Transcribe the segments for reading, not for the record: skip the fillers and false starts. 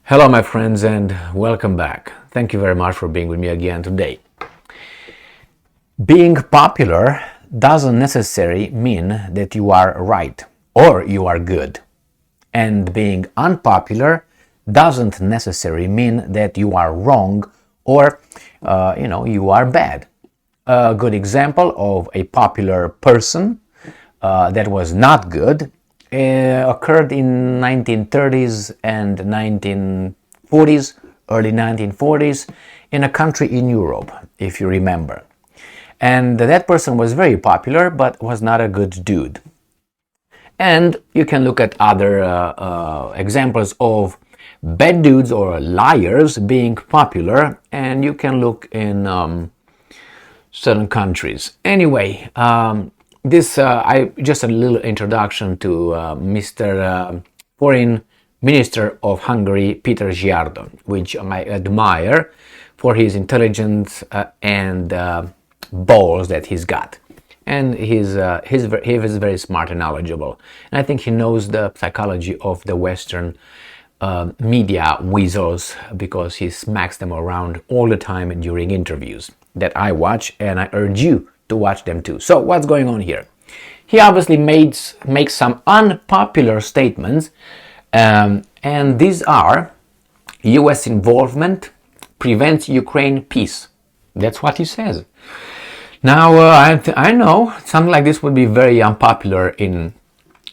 Hello, my friends, and welcome back. Thank you very much for being with me again today. Being popular doesn't necessarily mean that you are right or you are good. And being unpopular doesn't necessarily mean that you are wrong or, you are bad. A good example of a popular person that was not good occurred in 1930s and 1940s, early 1940s, in a country in Europe, if you remember. And that person was very popular, but was not a good dude. And you can look at other examples of bad dudes or liars being popular, and you can look in certain countries. Anyway, I just a little introduction to Mr. Foreign Minister of Hungary, Peter Szijjarto, which I admire for his intelligence and balls that he's got. And he is very smart and knowledgeable. And I think he knows the psychology of the Western media weasels because he smacks them around all the time during interviews that I watch, and I urge you to watch them too. So what's going on here? He obviously makes some unpopular statements, and these are: U.S. involvement prevents Ukraine peace. That's what he says. Now, I know something like this would be very unpopular in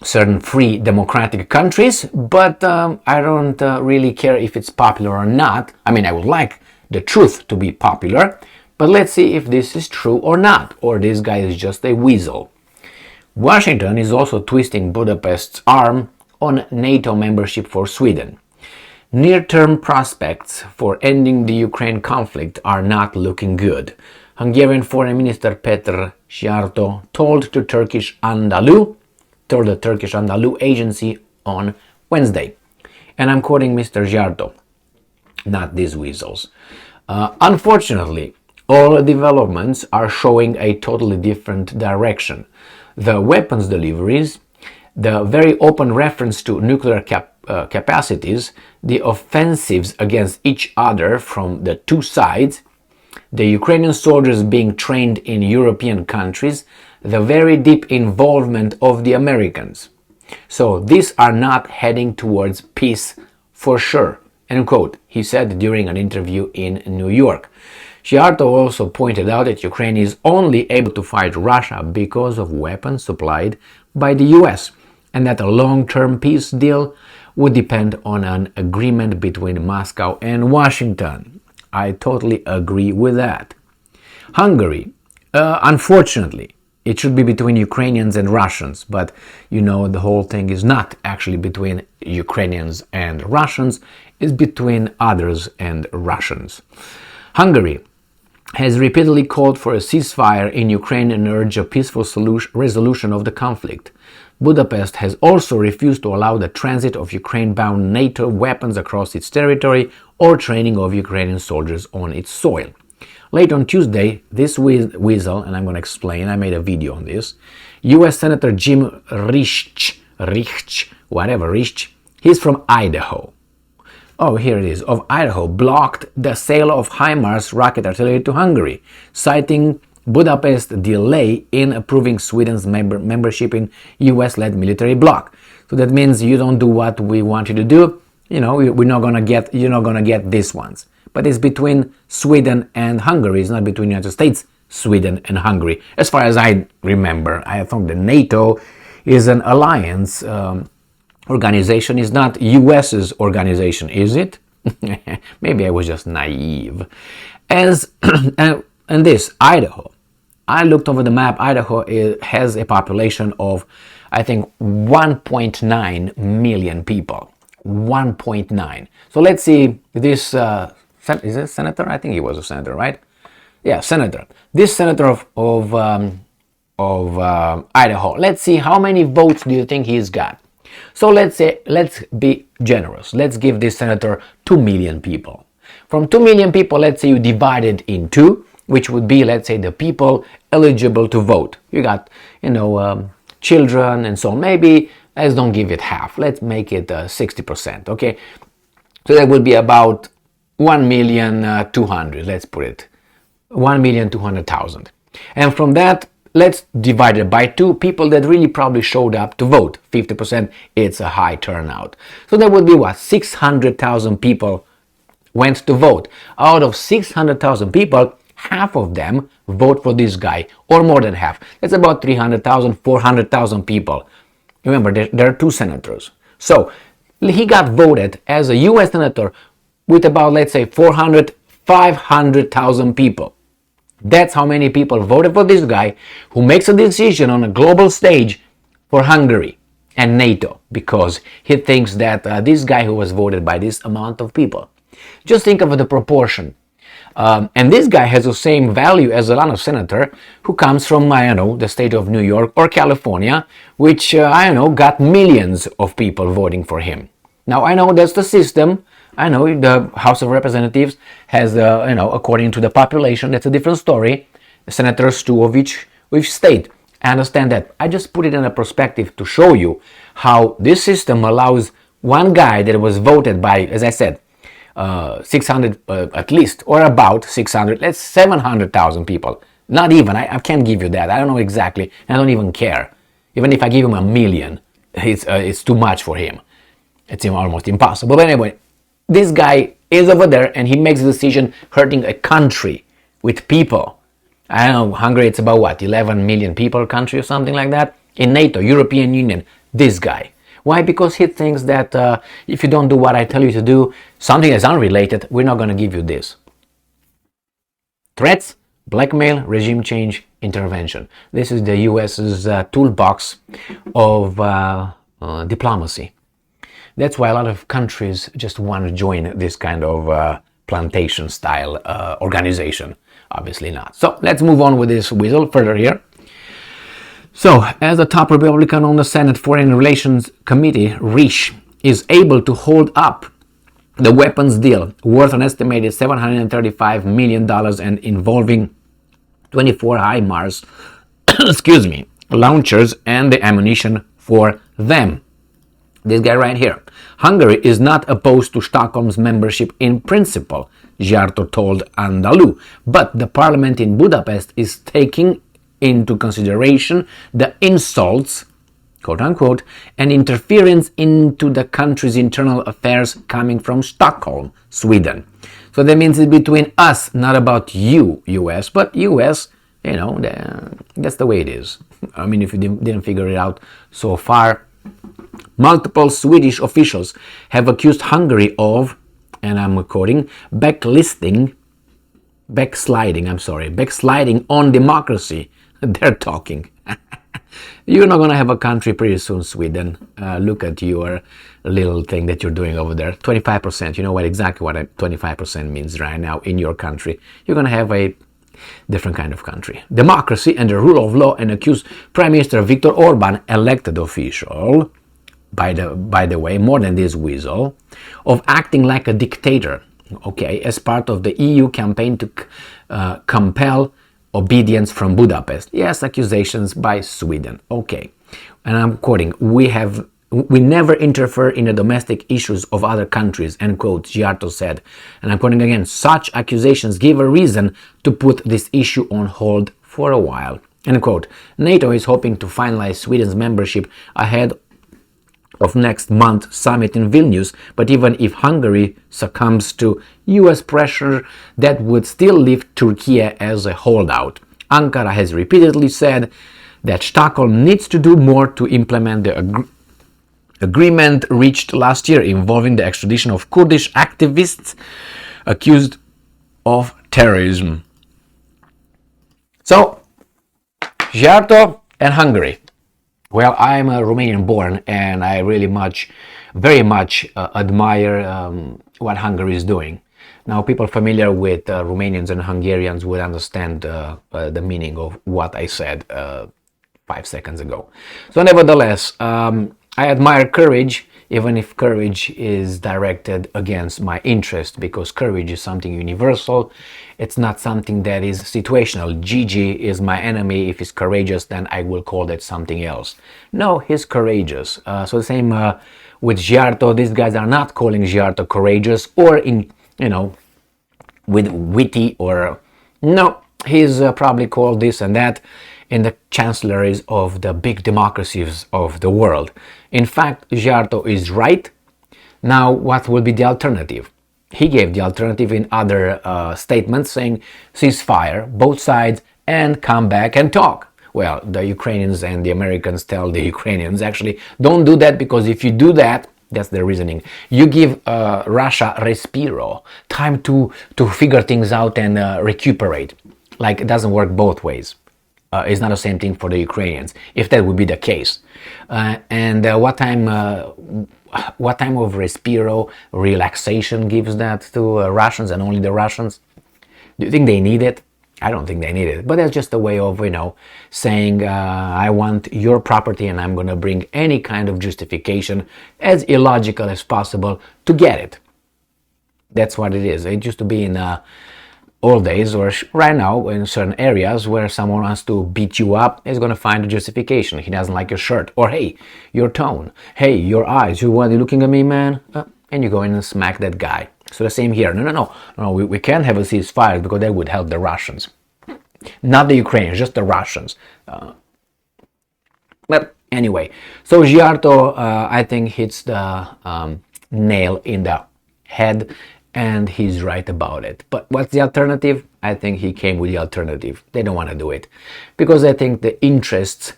certain free democratic countries, but I don't really care if it's popular or not. I mean, I would like the truth to be popular, but let's see if this is true or not, or this guy is just a weasel. Washington is also twisting Budapest's arm on NATO membership for Sweden. Near-term prospects for ending the Ukraine conflict are not looking good. Hungarian Foreign Minister Peter Szijjarto told the Turkish Anadolu agency on Wednesday. And I'm quoting Mr. Szijjarto, not these weasels. Unfortunately, all developments are showing a totally different direction. The weapons deliveries, the very open reference to nuclear capacities, the offensives against each other from the two sides, the Ukrainian soldiers being trained in European countries, the very deep involvement of the Americans. So these are not heading towards peace for sure, end quote, he said during an interview in New York. Szijjarto also pointed out that Ukraine is only able to fight Russia because of weapons supplied by the US, and that a long-term peace deal would depend on an agreement between Moscow and Washington. I totally agree with that. Hungary, unfortunately, it should be between Ukrainians and Russians, but the whole thing is not actually between Ukrainians and Russians, it's between others and Russians. Hungary has repeatedly called for a ceasefire in Ukraine and urged a peaceful resolution of the conflict. Budapest has also refused to allow the transit of Ukraine-bound NATO weapons across its territory or training of Ukrainian soldiers on its soil. Late on Tuesday, this weasel, and I'm going to explain, I made a video on this, U.S. Senator Jim Risch, he's from Idaho. Oh, here it is, of Idaho, blocked the sale of HIMARS rocket artillery to Hungary, citing Budapest's delay in approving Sweden's membership in US-led military bloc. So that means you don't do what we want you to do, you're not gonna get these ones. But it's between Sweden and Hungary, it's not between the United States, Sweden and Hungary. As far as I remember, I thought the NATO is an alliance organization, is not US's organization, is it? Maybe I was just naive. And this, Idaho. I looked over the map. Idaho has a population of, I think, 1.9 million people. 1.9. So let's see this, is it senator? I think he was a senator, right? Yeah, senator. This senator of Idaho. Let's see how many votes do you think he's got. So let's be generous. Let's give this senator 2 million people. From 2 million people, let's say you divide it in two, which would be, let's say, the people eligible to vote. You got, children and so on. Maybe let's don't give it half. Let's make it 60%, okay? So that would be about 1,200,000, let's put it. 1,200,000. And from that, let's divide it by 2 people that really probably showed up to vote. 50%, it's a high turnout. So that would be what? 600,000 people went to vote. Out of 600,000 people, half of them vote for this guy, or more than half. That's about 300,000, 400,000 people. Remember, there are 2 senators. So he got voted as a US senator with about, let's say, 400, 500,000 people. That's how many people voted for this guy who makes a decision on a global stage for Hungary and NATO, because he thinks that this guy who was voted by this amount of people. Just think of the proportion. And this guy has the same value as a lot of senator who comes from, the state of New York or California, which, got millions of people voting for him. Now, I know that's the system. I know the House of Representatives has, according to the population, that's a different story. Senators, 2 of each state. I understand that. I just put it in a perspective to show you how this system allows one guy that was voted by, as I said, 600 at least, or about 600, that's 700,000 people. Not even, I can't give you that. I don't know exactly. I don't even care. Even if I give him 1 million, it's too much for him. It's almost impossible. But anyway, this guy is over there and he makes a decision hurting a country with people. I don't know, Hungary, it's about what, 11 million people country or something like that? In NATO, European Union, this guy. Why? Because he thinks that if you don't do what I tell you to do, something that's unrelated, we're not going to give you this. Threats, blackmail, regime change, intervention. This is the US's toolbox of diplomacy. That's why a lot of countries just want to join this kind of plantation style organization. Obviously not. So let's move on with this whistle further here. So, as the top Republican on the Senate Foreign Relations Committee, Risch is able to hold up the weapons deal worth an estimated $735 million and involving 24 HIMARS launchers and the ammunition for them. This guy right here. Hungary is not opposed to Stockholm's membership in principle, Szijjarto told Andalu, but the parliament in Budapest is taking into consideration the insults, quote unquote, and interference into the country's internal affairs coming from Stockholm, Sweden. So that means it's between us, not about you, US, but US, that's the way it is. I mean, if you didn't figure it out so far. Multiple Swedish officials have accused Hungary of, and I'm quoting, backsliding on democracy. They're talking. You're not going to have a country pretty soon, Sweden. Look at your little thing that you're doing over there. 25%. You know exactly what 25% means right now in your country. You're going to have a different kind of country. Democracy and the rule of law, and accuse Prime Minister Viktor Orban, elected official, by the way, more than this weasel, of acting like a dictator, as part of the EU campaign to compel obedience from Budapest. Yes, accusations by Sweden. And I'm quoting, we never interfere in the domestic issues of other countries, end quote, Szijjarto said. And I'm quoting again, such accusations give a reason to put this issue on hold for a while, end quote. NATO is hoping to finalize Sweden's membership ahead of next month's summit in Vilnius, but even if Hungary succumbs to US pressure, that would still leave Turkey as a holdout. Ankara has repeatedly said that Stockholm needs to do more to implement the agreement reached last year involving the extradition of Kurdish activists accused of terrorism. So, Szijjarto and Hungary. Well, I'm a Romanian born, and I very much admire what Hungary is doing. Now, people familiar with Romanians and Hungarians would understand the meaning of what I said 5 seconds ago. So nevertheless, I admire courage, even if courage is directed against my interest, because courage is something universal. It's not something that is situational. Gigi is my enemy. If he's courageous, then I will call that something else. No, he's courageous. So the same with Szijjarto. These guys are not calling Szijjarto courageous or with witty or no. He's probably called this and that in the chancelleries of the big democracies of the world. In fact, Szijjarto is right. Now, what will be the alternative? He gave the alternative in other statements, saying ceasefire, both sides, and come back and talk. Well, the Ukrainians and the Americans tell the Ukrainians, actually, don't do that, because if you do that, that's their reasoning, you give Russia respiro, time to figure things out and recuperate. Like, it doesn't work both ways. It's not the same thing for the Ukrainians, if that would be the case. What time of respiro, relaxation gives that to Russians and only the Russians? Do you think they need it? I don't think they need it. But that's just a way of, saying, I want your property and I'm going to bring any kind of justification as illogical as possible to get it. That's what it is. It used to be in old days, or right now in certain areas where someone wants to beat you up, is going to find a justification. He doesn't like your shirt, or hey, your tone, hey, your eyes, you want you looking at me, man, and you go in and smack that guy. So the same here. No, we can't have a ceasefire because that would help the Russians, not the Ukrainians, just the Russians. But anyway, so Szijjarto, I think, hits the nail in the head. And he's right about it. But what's the alternative? I think he came with the alternative. They don't want to do it because I think the interests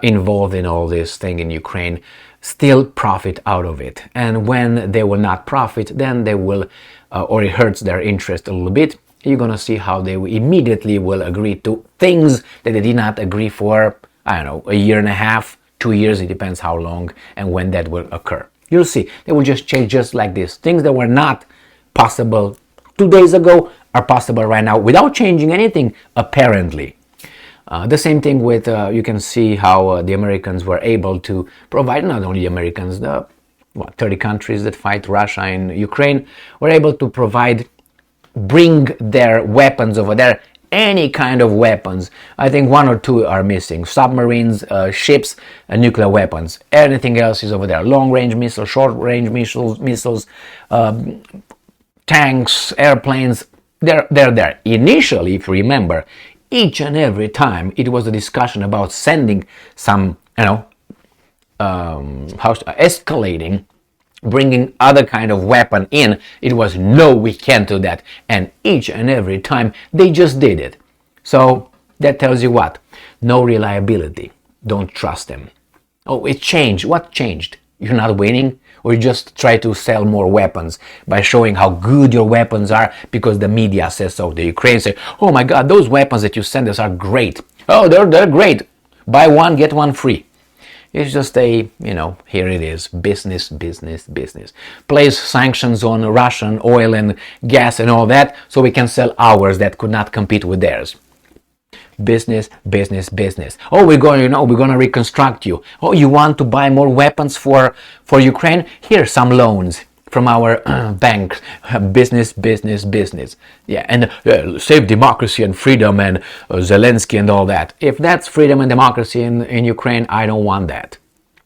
involved in all this thing in Ukraine still profit out of it. And when they will not profit, then they will, or it hurts their interest a little bit. You're going to see how they immediately will agree to things that they did not agree for, I don't know, a year and a half, 2 years. It depends how long and when that will occur. You'll see. They will just change just like this. Things that were not possible 2 days ago are possible right now without changing anything, apparently. The same thing with, you can see how the Americans were able to provide, not only Americans, the 30 countries that fight Russia and Ukraine were able to bring their weapons over there, any kind of weapons. I think 1 or 2 are missing: submarines, ships, and nuclear weapons. Anything else is over there: long-range missiles, short-range missiles, tanks, airplanes. They're there. Initially, if you remember, each and every time it was a discussion about sending some, escalating, bringing other kind of weapon in. It was, no, we can't do that. And each and every time they just did it. So that tells you what? No reliability. Don't trust them. Oh, it changed. What changed? You're not winning? Or you just try to sell more weapons by showing how good your weapons are because the media says so. The Ukrainians say, oh my God, those weapons that you send us are great. Oh, they're great. Buy one, get one free. It's just here it is. Business. Place sanctions on Russian oil and gas and all that so we can sell ours that could not compete with theirs. Business. Oh, we're going to reconstruct you. Oh, you want to buy more weapons for Ukraine? Here, some loans from our bank. Business. Yeah, and save democracy and freedom and Zelensky and all that. If that's freedom and democracy in Ukraine, I don't want that.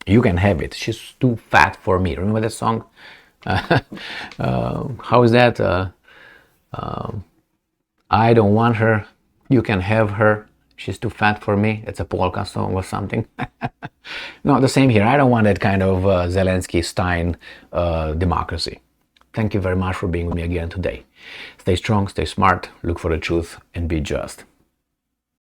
You can have it. She's too fat for me. Remember that song? How is that? I don't want her. You can have her. She's too fat for me. It's a polka song or something. No, the same here. I don't want that kind of Zelensky-Stein democracy. Thank you very much for being with me again today. Stay strong, stay smart, look for the truth, and be just.